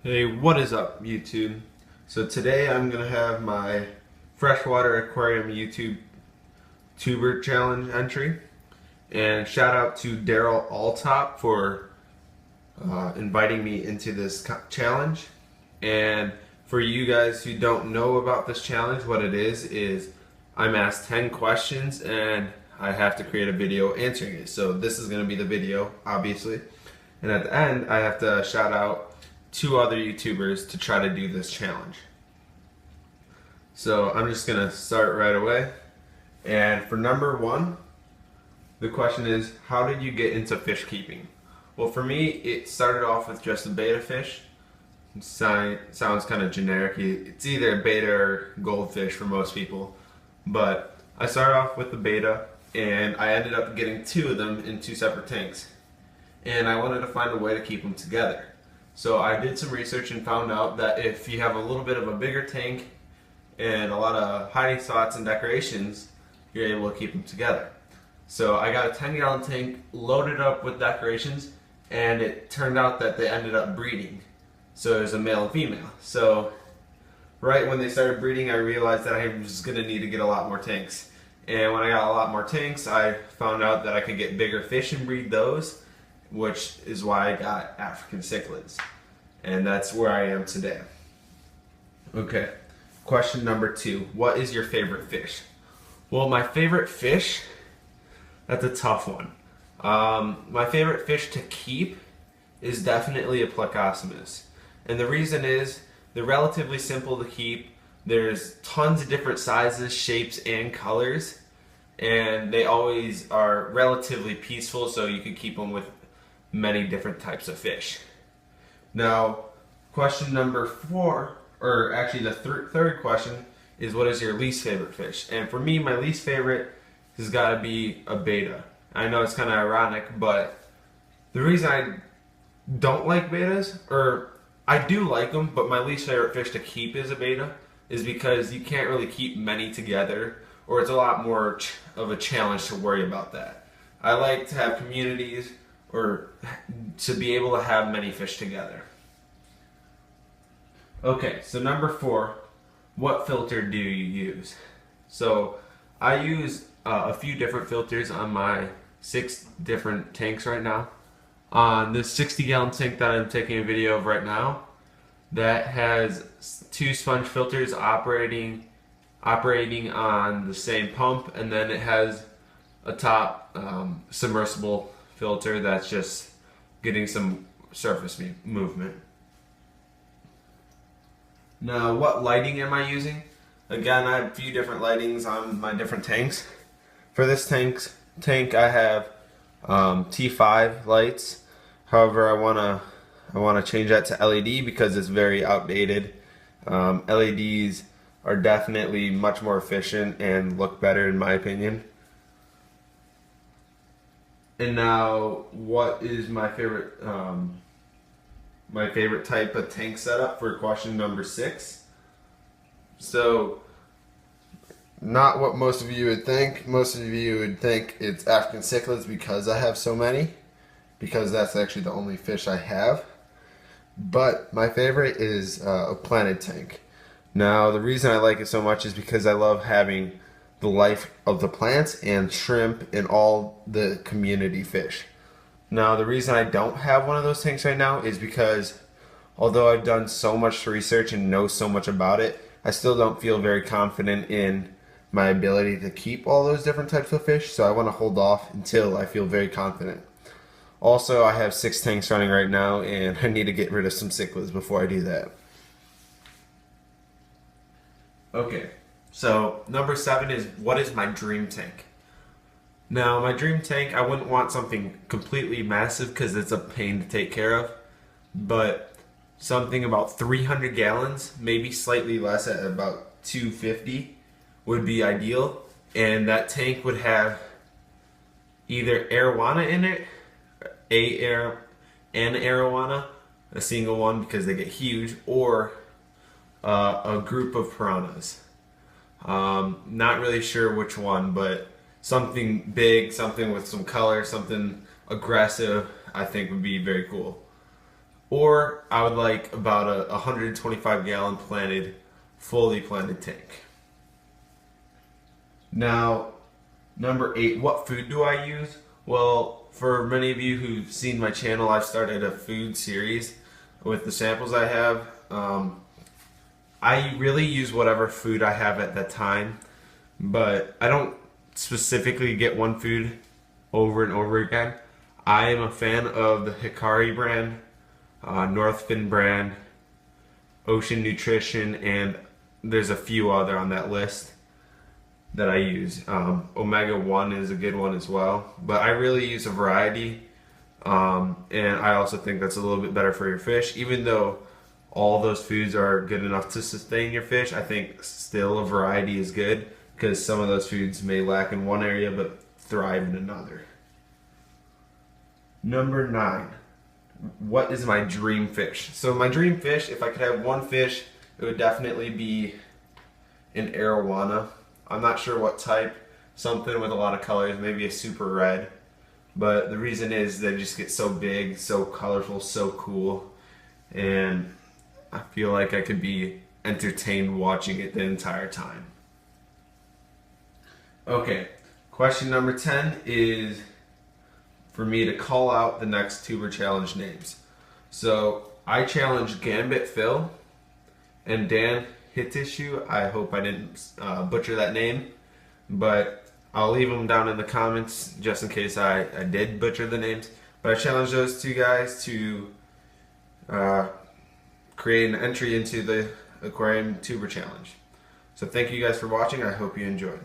Hey, what is up, YouTube? So today I'm gonna have my freshwater aquarium YouTube tuber challenge entry, and shout out to Daryl Alltop for inviting me into this challenge. And for you guys who don't know about this challenge, what it is I'm asked 10 questions and I have to create a video answering it. So this is gonna be the video, obviously. And at the end, I have to shout out two other YouTubers to try to do this challenge. So I'm just gonna start right away. And for number one, the question is, how did you get into fish keeping? Well, for me, it started off with just a betta fish. Sounds kind of generic. It's either a betta or goldfish for most people. But I started off with the betta, and I ended up getting two of them in two separate tanks. And I wanted to find a way to keep them together. So I did some research and found out that if you have a little bit of a bigger tank and a lot of hiding spots and decorations, you're able to keep them together. So I got a 10-gallon tank, loaded up with decorations, and it turned out that they ended up breeding. So there's a male and female. So right when they started breeding, I realized that I was going to need to get a lot more tanks. And when I got a lot more tanks, I found out that I could get bigger fish and breed those, which is why I got African cichlids. And that's where I am today. Okay, question number two. What is your favorite fish? Well, my favorite fish, that's a tough one. My favorite fish to keep is definitely a Plecostomus. And the reason is, they're relatively simple to keep. There's tons of different sizes, shapes, and colors. And they always are relatively peaceful, so you can keep them with many different types of fish. Now, question number four, or actually the third question, is what is your least favorite fish? And for me, my least favorite has got to be a betta. I know it's kind of ironic, but the reason I don't like bettas, or I do like them, but my least favorite fish to keep is a betta, is because you can't really keep many together, or it's a lot more of a challenge to worry about that. I like to have communities, or to be able to have many fish together. Okay, so number four, what filter do you use? So I use a few different filters on my 6 different tanks right now. On this 60-gallon tank that I'm taking a video of right now, that has 2 sponge filters operating on the same pump, and then it has a top submersible filter that's just getting some surface movement. Now, what lighting am I using? Again, I have a few different lightings on my different tanks. For this tank I have T5 lights. However, I wanna change that to LED because it's very outdated. LEDs are definitely much more efficient and look better in my opinion. And now, what is my favorite type of tank setup for question number 6? So, not what most of you would think. Most of you would think it's African cichlids because I have so many, because that's actually the only fish I have. But my favorite is a planted tank. Now, the reason I like it so much is because I love having the life of the plants and shrimp and all the community fish. Now, the reason I don't have one of those tanks right now is because although I've done so much research and know so much about it, I still don't feel very confident in my ability to keep all those different types of fish, so I want to hold off until I feel very confident. Also, I have 6 tanks running right now, and I need to get rid of some cichlids before I do that. Okay. So, number 7 is, what is my dream tank? Now, my dream tank, I wouldn't want something completely massive because it's a pain to take care of, but something about 300 gallons, maybe slightly less at about 250 would be ideal, and that tank would have either arowana in it, an arowana, a single one because they get huge, or a group of piranhas. Not really sure which one, but something big, something with some color, something aggressive, I think would be very cool. or I would like about a 125 gallon fully planted tank. Now, number 8, what food do I use? Well, for many of you who've seen my channel, I've started a food series with the samples I have. I really use whatever food I have at that time, but I don't specifically get one food over and over again. I am a fan of the Hikari brand, Northfin brand, Ocean Nutrition, and there's a few other on that list that I use. Omega 1 is a good one as well, but I really use a variety, and I also think that's a little bit better for your fish. Even though all those foods are good enough to sustain your fish, I think still a variety is good, because some of those foods may lack in one area but thrive in another. Number 9, what is my dream fish? So my dream fish, if I could have one fish, it would definitely be an arowana. I'm not sure what type, something with a lot of colors, maybe a super red. But the reason is they just get so big, so colorful, so cool, and I feel like I could be entertained watching it the entire time. Okay, question number 10 is for me to call out the next tuber challenge names. So I challenged Gambit Phil and Dan Hitishu. I hope I didn't butcher that name, but I'll leave them down in the comments just in case I did butcher the names. But I challenged those two guys to create an entry into the Aquarium Tuber Challenge. So thank you guys for watching. I hope you enjoyed.